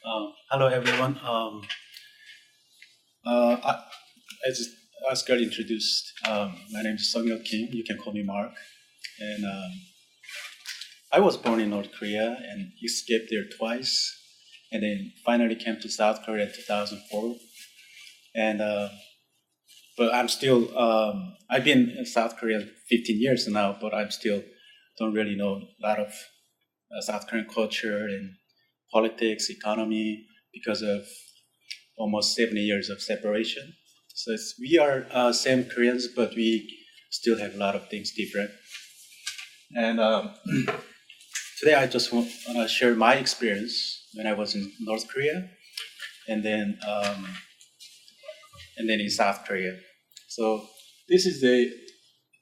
Hello, everyone. I, as Oscar introduced, my name is Seoungryeol Kim. You can call me Mark. And I was born in North Korea and escaped there twice, and then finally came to South Korea in 2004. And but I'm still I've been in South Korea 15 years now, but I'm still don't really know a lot of South Korean culture and politics, economy because of almost 70 years of separation. So we are same Koreans, but we still have a lot of things different. And today I just want to share my experience when I was in North Korea, and then in South Korea. So this is the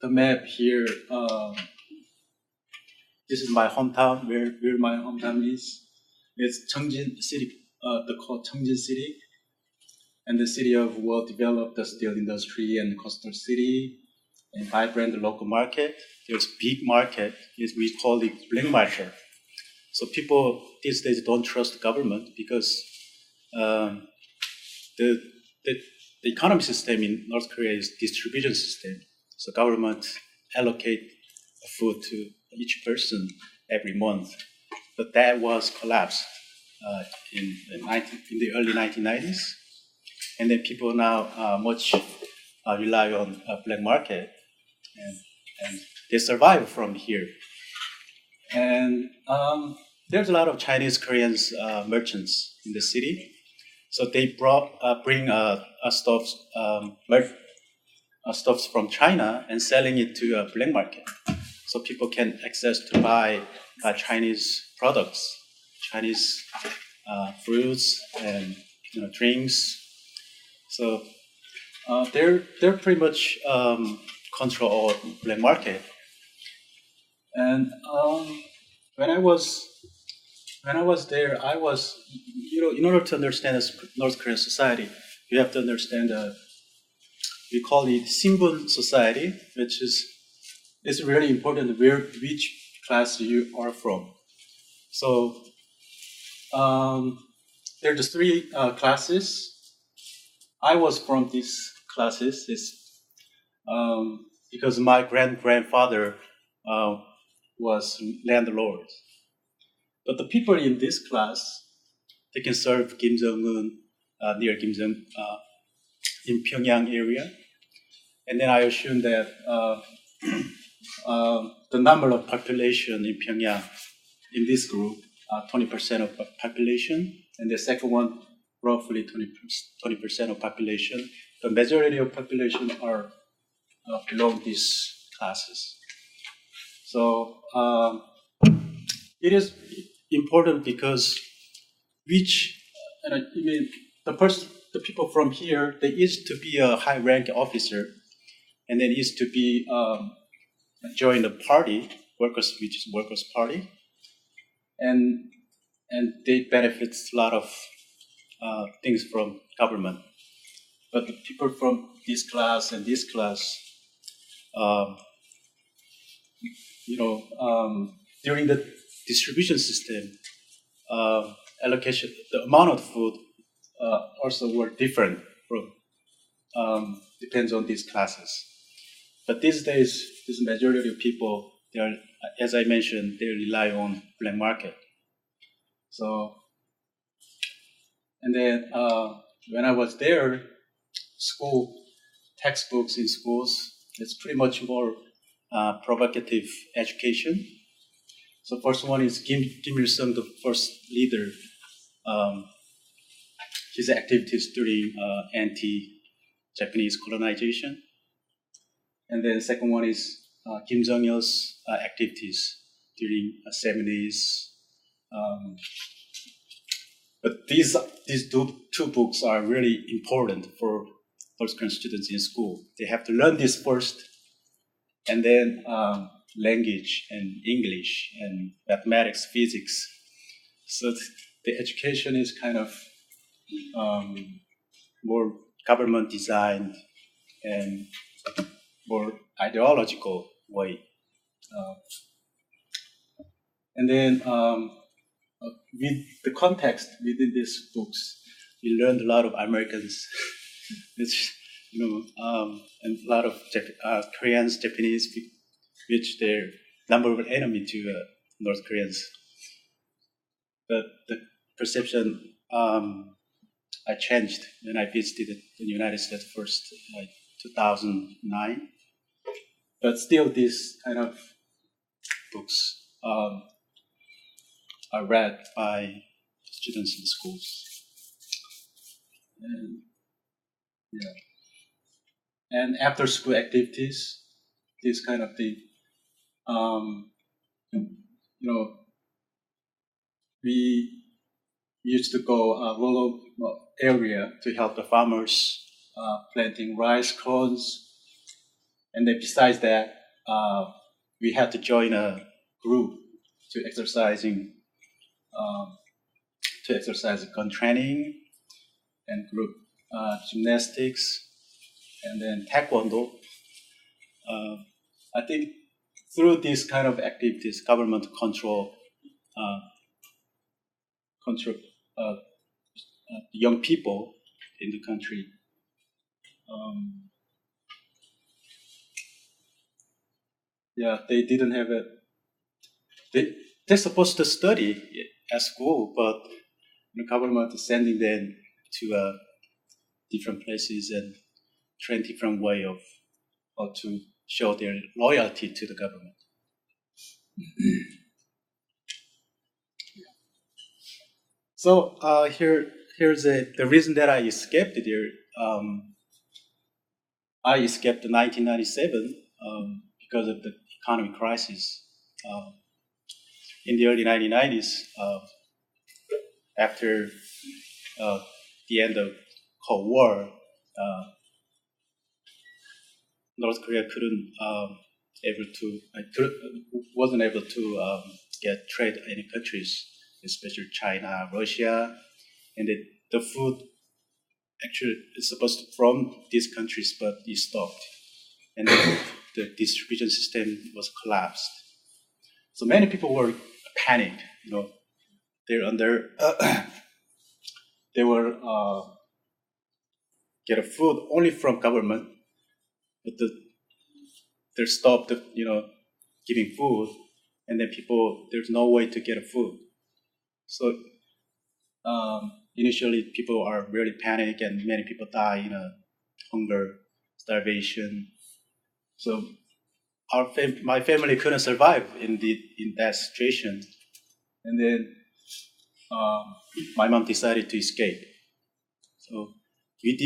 map here. This is my hometown, where my hometown is. It's Cheongjin City, the called Cheongjin City, and the city of well-developed steel industry and coastal city, and vibrant local market. There's big market, is we call it black market. So people these days don't trust the government because the, the the economy system in North Korea is distribution system. So government allocate food to each person every month, but that was collapsed in the early 1990s, and then people now much rely on black market, and they survive from here. And there's a lot of Chinese Koreans merchants in the city, so they bring stuffs from China and selling it to a black market, so people can access to buy Chinese products, Chinese fruits and drinks. So they're pretty much control all black market. And when I was there, I was in order to understand North Korean society, you have to understand we call it Sinbun society, which is it's really important which class you are from. So there's three classes. I was from these classes because my grandfather was landlord. But the people in this class, they can serve Kim Jong-un near Kim Jong in Pyongyang area, and then I assume that the number of population in Pyongyang in this group, 20% of population, and the second one, roughly 20% of population. The majority of population are belong these classes. So it is important because the people from here, they used to be a high rank officer, and then used to be join the party, which is workers' party, and they benefit a lot of things from government. But the people from this class and this class, during the distribution system, allocation, the amount of food also were different from depends on these classes. But these days, this majority of people, they are, as I mentioned, they rely on black market. So, and then when I was there, textbooks in schools, it's pretty much more provocative education. So first one is Kim Il-sung, the first leader, his activities during anti-Japanese colonization. And then second one is Kim Jong-il's activities during 70s. But these two books are really important for North Korean students in school. They have to learn this first, and then language and English and mathematics, physics. So the education is kind of more government designed and more ideological way. And then with the context within these books, we learned a lot of Americans, which and a lot of Koreans, Japanese, which they're number one enemy to North Koreans. But the perception I changed when I visited the United States first, like 2009. But still, these kind of books are read by students in schools. And, and after school activities, this kind of thing, we used to go rural area to help the farmers planting rice, corns, and then besides that, we had to join a group to exercise gun training and group gymnastics, and then taekwondo. I think through these kind of activities, government control young people in the country. They didn't have it. They're supposed to study at school, but the government is sending them to different places and train different way of how to show their loyalty to the government. So here's the reason that I escaped there. I escaped in 1997 because of the economic crisis. In the early 1990s, after the end of Cold War, North Korea wasn't able to get trade in any countries, especially China, Russia, and the food actually is supposed to from these countries, but it stopped, and the distribution system was collapsed. So many people were panicked. They were get a food only from government, but they stopped giving food, and then there's no way to get a food. So initially people are really panicked, and many people die in hunger, starvation. So my family couldn't survive in that situation, and then my mom decided to escape. So we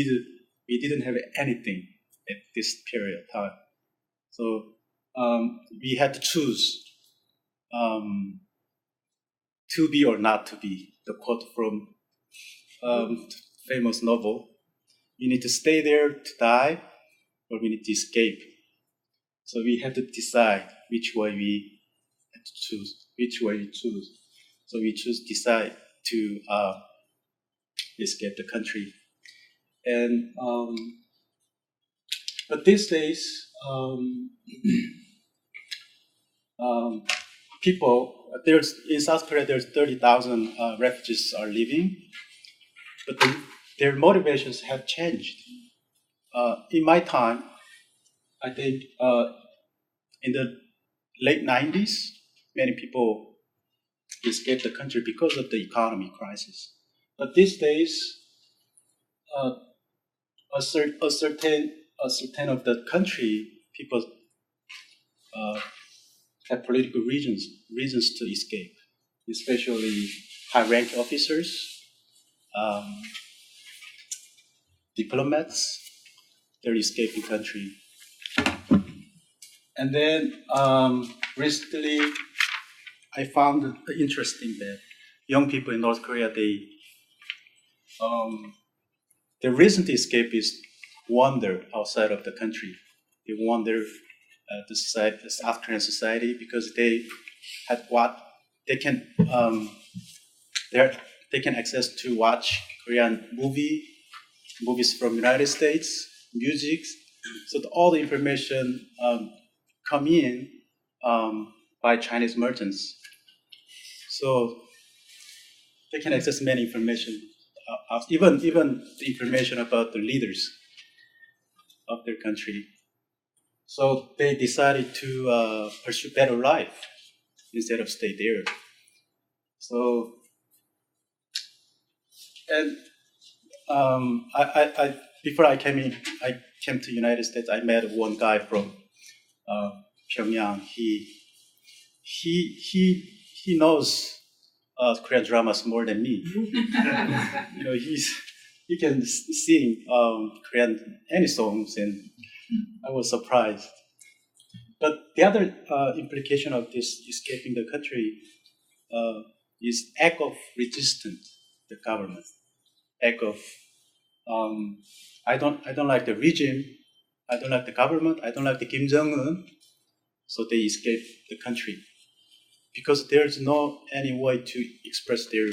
didn't have anything at this period of time. So we had to choose to be or not to be. The quote from famous novel: "We need to stay there to die, or we need to escape." So we had to decide which way we had to choose. So we decide to escape the country. And but these days, there's in South Korea there's 30,000 refugees are living, but their motivations have changed. In my time, I think in the late 90s, many people escaped the country because of the economic crisis. But these days, a certain of the country people have political reasons to escape, especially high-rank officers, diplomats. They're escaping country. And then recently, I found it interesting that young people in North Korea, their reason to escape is wander outside of the country. They wander the South Korean society because they had they can access to watch Korean movies from United States, music. So all the information come in by Chinese merchants. So they can access many information, even the information about the leaders of their country. So they decided to pursue better life instead of stay there. So, and I before I came to United States. I met one guy from Pyongyang. He knows Korean dramas more than me. He can sing Korean any songs, and I was surprised. But the other implication of this escaping the country is act of resistance the government, act of I don't like the regime, I don't like the government, I don't like the Kim Jong-un, so they escape the country because there's no any way to express their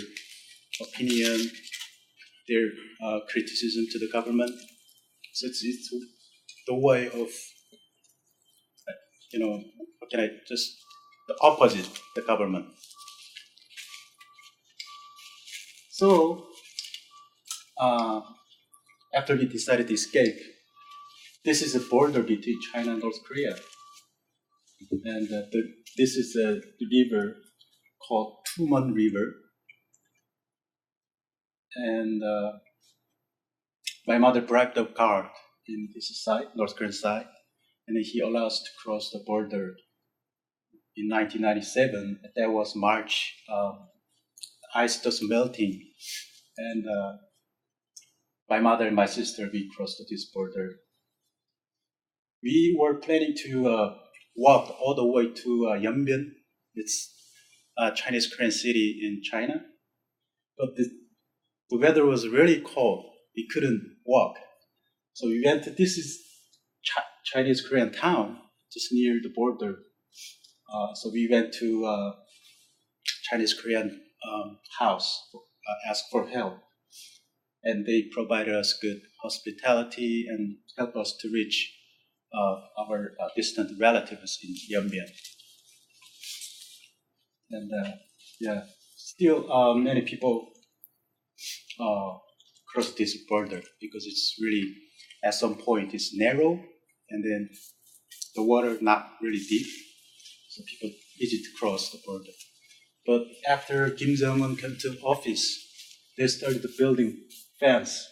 opinion, their criticism to the government. So it's the way of how can I just the opposite the government. So after we decided to escape, this is a border between China and North Korea, and this is a river called Tumon River, and my mother bribed the guard in this side, North Korean side, and then he allowed us to cross the border in 1997. That was March. Ice just melting, and my mother and my sister, we crossed this border. We were planning to walk all the way to Yeonbyeon. It's a Chinese Korean city in China, but the weather was really cold. We couldn't walk, so we went to this Chinese Korean town just near the border. So we went to Chinese Korean house, asked for help, and they provided us good hospitality and helped us to reach our distant relatives in Yeonbyeon. And still many people cross this border because it's really at some point it's narrow, and then the water not really deep, so people easy to cross the border. But after Kim Jong-un came to office, they started building fence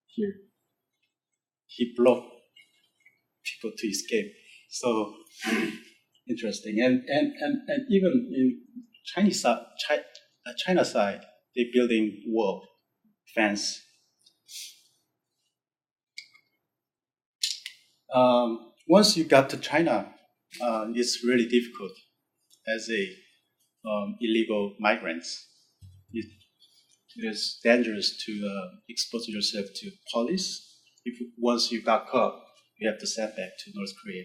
here. He blocked people to escape. So interesting. And even in China side, they're building wall fence. Once you got to China, it's really difficult as a illegal migrants. It is dangerous to expose yourself to police. Once you got caught, you have to send back to North Korea.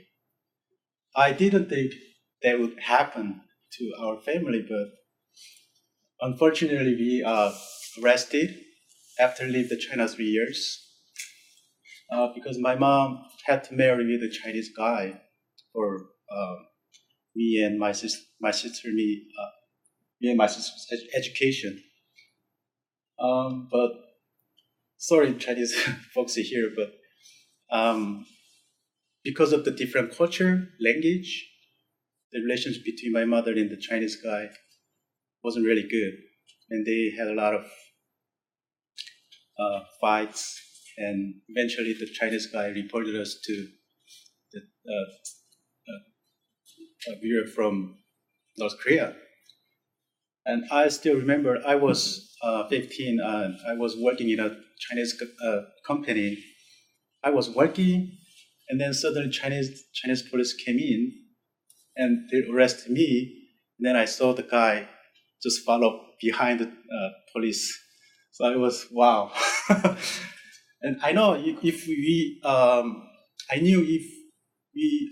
I didn't think that would happen to our family, but unfortunately, we arrested after lived in China 3 years because my mom had to marry with a Chinese guy for me and my sister's education. But sorry, Chinese folks are here, but because of the different culture, language, the relationship between my mother and the Chinese guy wasn't really good, and they had a lot of fights. And eventually, the Chinese guy reported us to the bureau from North Korea. And I still remember I was 15 and I was working in a Chinese company. I was working, and then suddenly Chinese police came in and they arrested me. And then I saw the guy just follow behind the police. So I was, wow. And I know I knew if we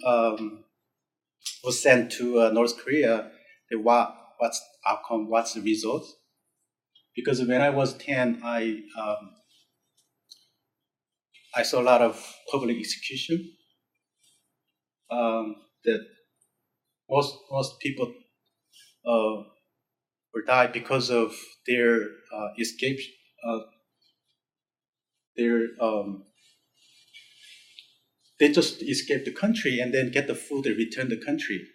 was sent to North Korea, what's the outcome, what's the result? Because when I was 10, I saw a lot of public execution. That most people or died because of their escape. Their They just escape the country and then get the food and return the country.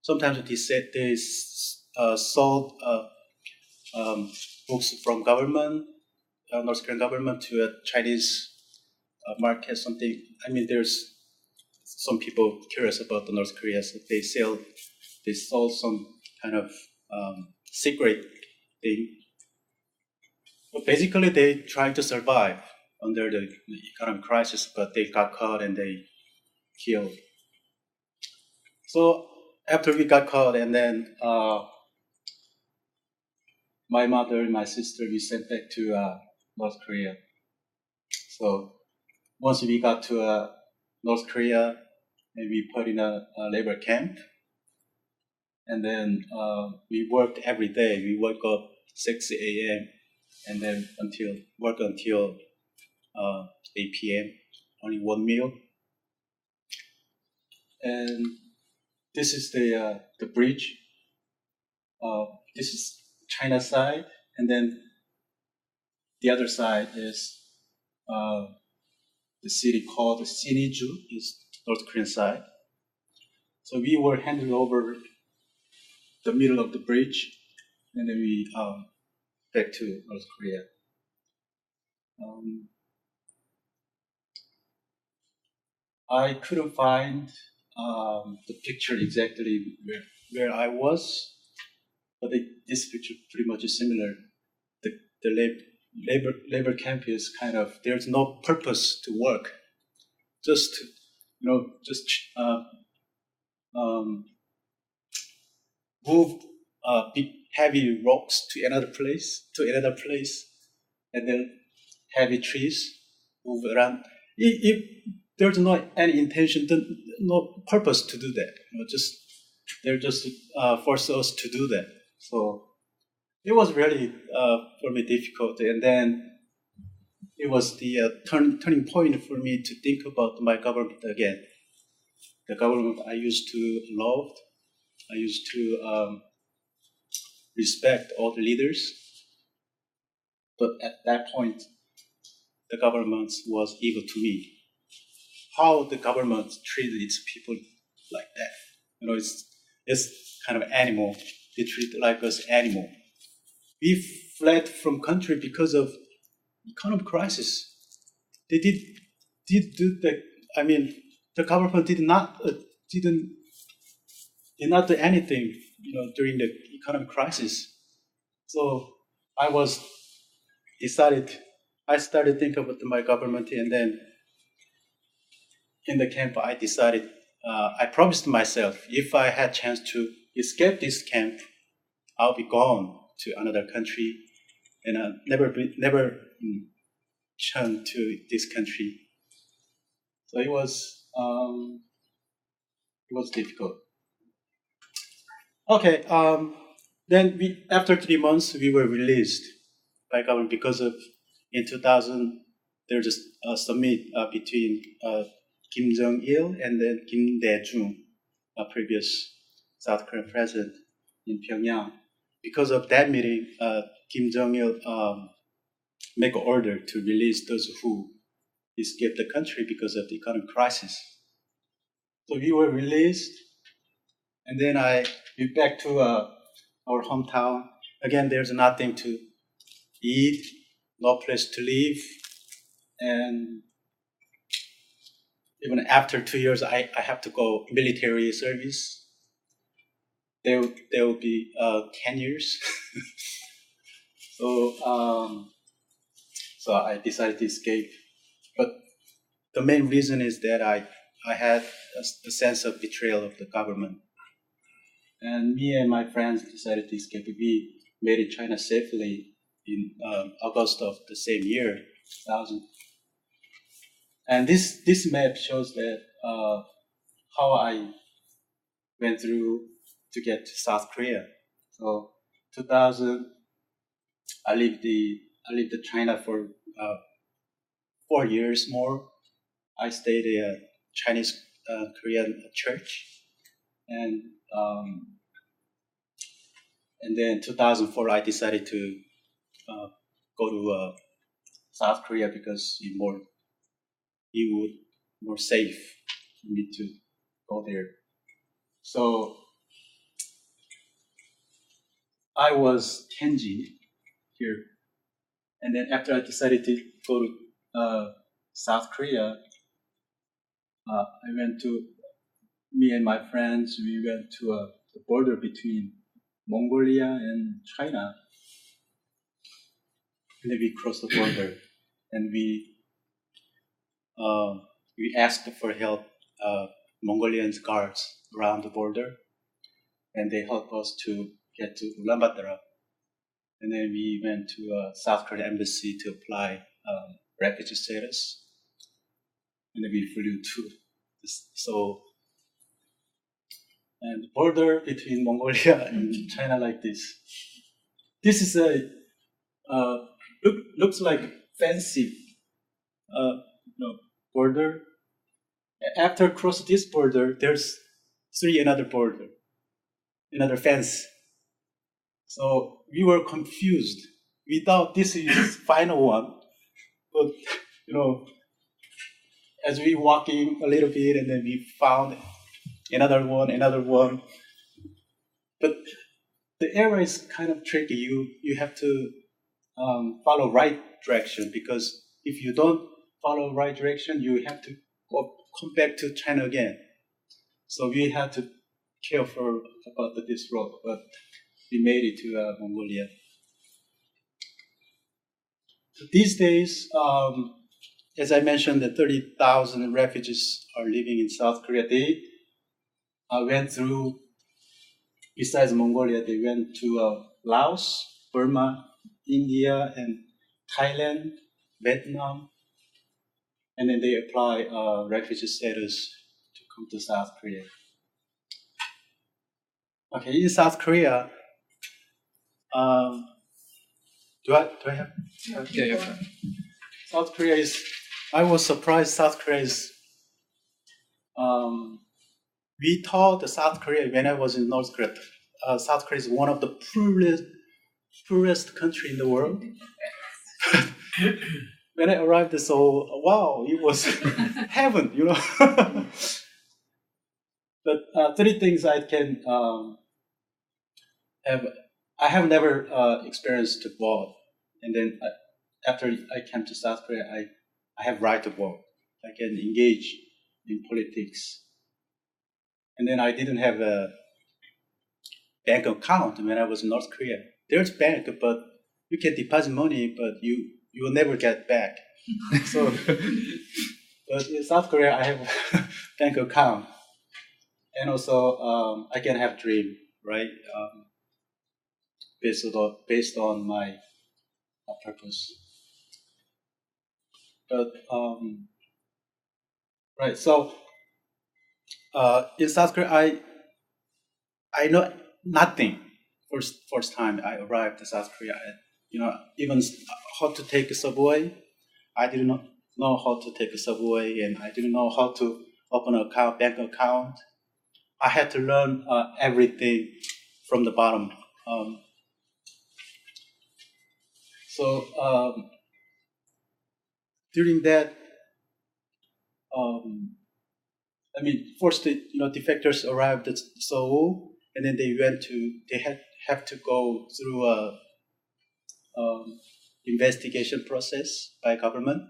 Sometimes they said they sold books from government, North Korean government, to a Chinese market. Something. I mean, there's some people curious about the North Korea, so they sold some kind of secret thing. But basically, they tried to survive under the economic crisis, but they got caught and they killed. So after we got caught, and then my mother and my sister, we sent back to North Korea. So once we got to North Korea, and we put in a labor camp, and then we worked every day. We woke up 6 a.m. and then work until 8 p.m. Only one meal. And this is the bridge. This is China side, and then the other side is the city called Siniju, is North Korean side. So we were handed over the middle of the bridge, and then we back to North Korea. I couldn't find the picture exactly where I was, but this picture pretty much is similar. The labor camp is kind of, there's no purpose to work, just move big heavy rocks to another place, and then heavy trees move around. If there's no any intention, no purpose to do that. They're just force us to do that. So it was really for me difficult, and then it was the turning point for me to think about my government again. The government I used to love, I used to respect all the leaders, but at that point, the government was evil to me. How the government treated its people like that? It's kind of animal. They treat like us animal. We fled from country because of economic crisis. They did do that. I mean, the government did not do anything, during the economic crisis. So I started thinking about my government, and then in the camp, I decided, I promised myself, if I had chance to escape this camp, I'll be gone to another country, and never return to this country. So it was difficult. Okay, then after 3 months, we were released by government because of, in 2000, there was a summit between Kim Jong-il and then Kim Dae-jung, a previous South Korean president, in Pyongyang. Because of that meeting, Kim Jong-il make an order to release those who escaped the country because of the economic crisis. So we were released, and then I went back to our hometown. Again, there's nothing to eat, no place to live, and even after 2 years, I have to go military service. There will be 10 years. So I decided to escape. But the main reason is that I had a sense of betrayal of the government. And me and my friends decided to escape. We made it China safely in August of the same year, 2000. And this map shows that how I went through to get to South Korea. So 2000, I lived in China for 4 years more. I stayed in a Chinese Korean church, and And then 2004, I decided to go to South Korea because it would more safe for me to go there. So I was Kenji here, and then after I decided to go to South Korea, me and my friends, we went to the border between Mongolia and China, and then we crossed the border, and we asked for help, Mongolian guards around the border, and they helped us to get to Ulaanbaatar. And then we went to South Korean embassy to apply refugee status, and then we flew to and the border between Mongolia and China like this. This is looks like fancy border. After cross this border, there's another fence. So we were confused. We thought this is final one, but as we walking a little bit, and then we found another one. But the area is kind of tricky. You have to follow right direction, because if you don't follow right direction, you have to come back to China again. So we had to careful about this road, but we made it to Mongolia. These days, as I mentioned, the 30,000 refugees are living in South Korea. They went through, besides Mongolia, they went to Laos, Burma, India, and Thailand, Vietnam, and then they apply refugee status to come to South Korea. Okay, in South Korea, do I have? Yeah. South Korea is. I was surprised. South Korea is. We thought the South Korea when I was in North Korea. South Korea is one of the poorest country in the world. When I arrived, so wow, it was heaven, But 3 things I can have. I have never experienced to vote, and then after I came to South Korea, I have right to vote. I can engage in politics, and then I didn't have a bank account when I was in North Korea. There's bank, but you can deposit money, but you will never get back. So, but in South Korea, I have a bank account, and also I can have dream, right? Based on my purpose. But right, so in South Korea, I know nothing. First time I arrived to South Korea, even how to take a subway, I did not know how to take a subway, and I didn't know how to open an account, bank account. I had to learn everything from the bottom. So during that, first defectors arrived at Seoul, and then they have to go through a investigation process by government,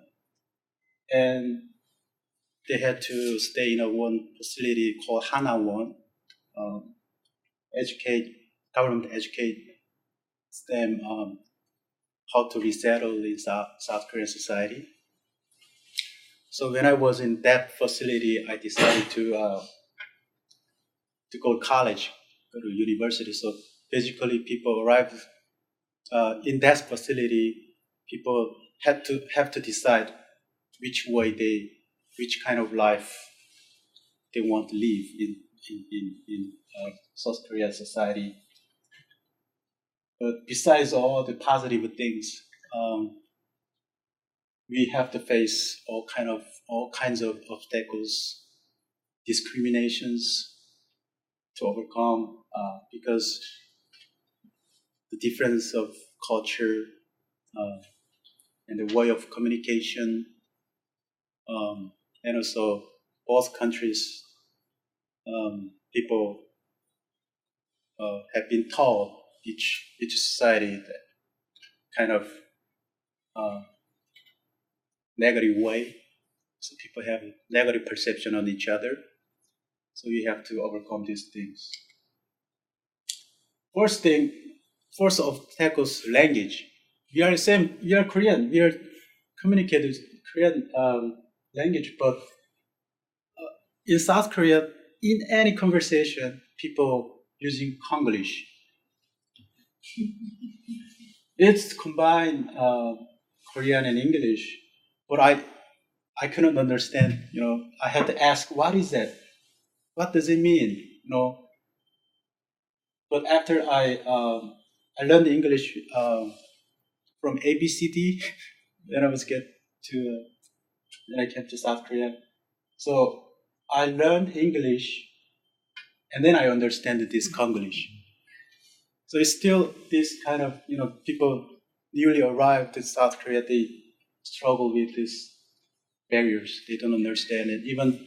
and they had to stay in one facility called Hana-won. Government educate them how to resettle in South Korean society. So when I was in that facility, I decided to go to college, go to university. So basically, people arrived in that facility. People have to decide which kind of life they want to live in South Korean society. But besides all the positive things, we have to face all kinds of obstacles, discriminations to overcome, because the difference of culture and the way of communication, and also both countries, people have been taught each society that kind of negative way. So people have negative perception on each other. So you have to overcome these things. First obstacles, language. We are the same. We are Korean. We are communicating Korean language, but in South Korea, in any conversation, people using Konglish. It's combined Korean and English, but I couldn't understand. I had to ask, what is that? What does it mean? But after I learned English from ABCD when when I came to South Korea. So I learned English, and then I understand this Konglish. So it's still this kind of, people newly arrived in South Korea, they struggle with these barriers. They don't understand it. Even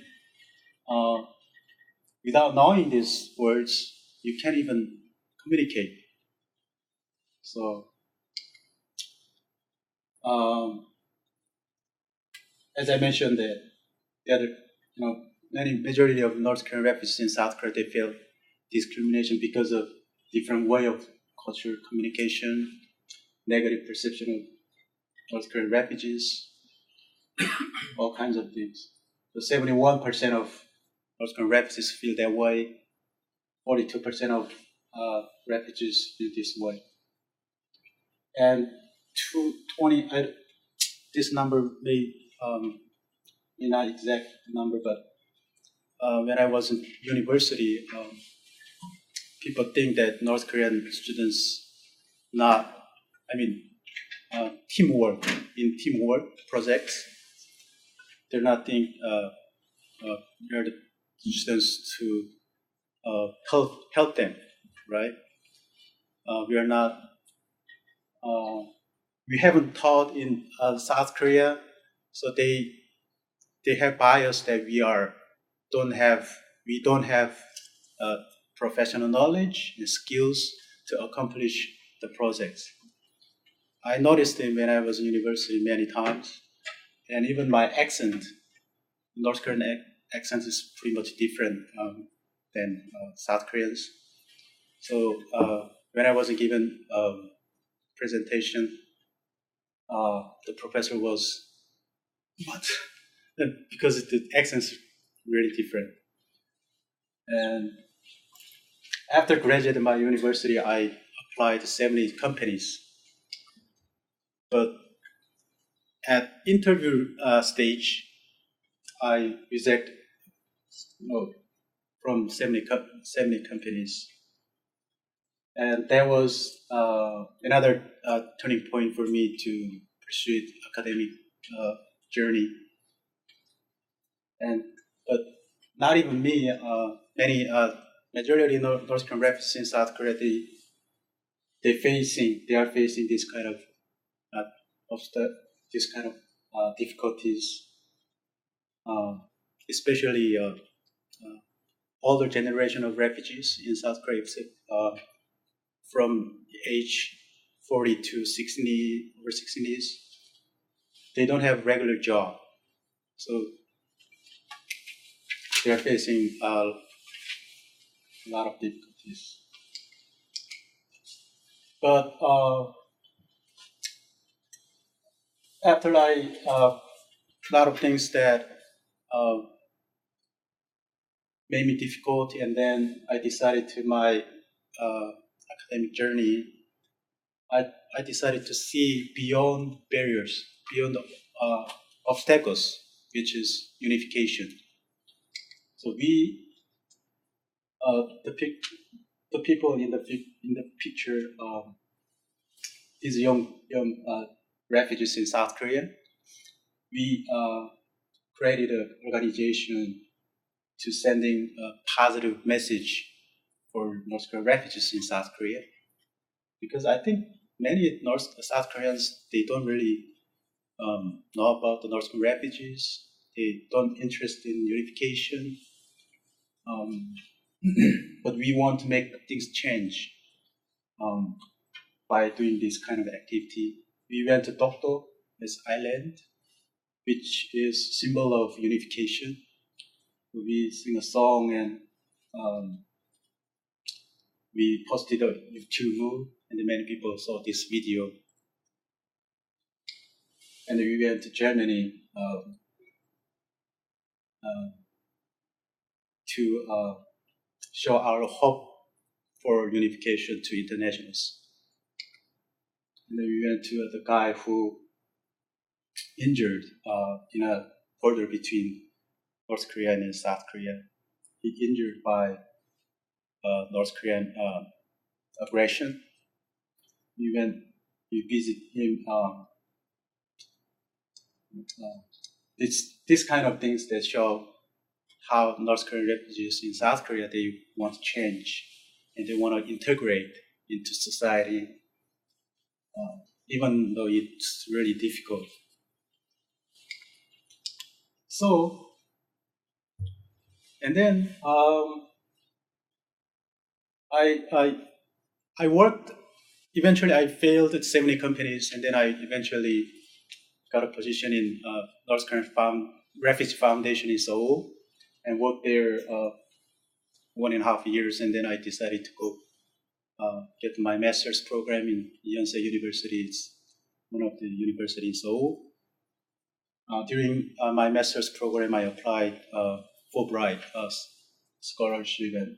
without knowing these words, you can't even communicate. So, as I mentioned, the other, majority of North Korean refugees in South Korea, they feel discrimination because of different way of culture communication, negative perception of North Korean refugees, all kinds of things. So 71% of North Korean refugees feel that way. 42% of refugees feel this way. And this number may not exact number, but when I was in university, people think that North Korean students teamwork projects. They're not think they're the students to help them, right? We haven't taught in South Korea, so they have bias that we don't have professional knowledge and skills to accomplish the projects. I noticed it when I was in university many times, and even my accent, North Korean accent is pretty much different than South Koreans. So when I was given presentation, the professor was, what? Because the accent's really different. And after graduating my university, I applied to 70 companies. But at interview stage, I rejected from 70 companies. And that was another turning point for me to pursue academic journey. But not even me. Many majority of North Korean refugees in South Korea, they are facing this kind of difficulties, especially older generation of refugees in South Korea, from age 40 to 60, over 60s. They don't have regular job, so they are facing a lot of difficulties. But after a lot of things that made me difficult, and then I decided to my academic journey, I decided to see beyond barriers, beyond obstacles, which is unification. So the people in the picture, these young refugees in South Korea, we created an organization to sending a positive message for North Korean refugees in South Korea. because I think many South Koreans, they don't really know about the North Korean refugees. They don't interest in unification. But we want to make things change by doing this kind of activity. We went to Dokdo, this island, which is symbol of unification. We sing a song and we posted a YouTube, and many people saw this video. And we went to Germany to show our hope for unification to internationals. And then we went to the guy who injured in a border between North Korea and South Korea. He injured by North Korean aggression. We visit him. It's this kind of things that show how North Korean refugees in South Korea, they want to change and they want to integrate into society, even though it's really difficult. So, and then I worked. Eventually, I failed at 70 companies, and then I eventually got a position in North Korean Refugee Foundation in Seoul, and worked there 1.5 years, and then I decided to go get my master's program in Seoungryeol University. It's one of the universities in Seoul. During my master's program, I applied Fulbright Scholarship, and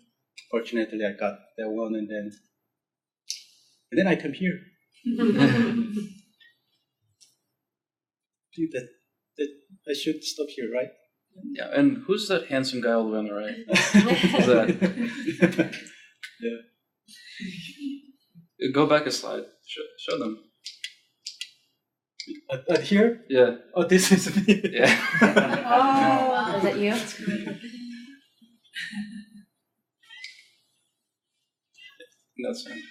fortunately I got that one, and then I come here. I think that I should stop here, right? Yeah, and who's that handsome guy all the way on the right? Who's that? Yeah. Go back a slide. Show them. Here? Yeah. Oh, this is me. Yeah. Oh, is it you? That's fine.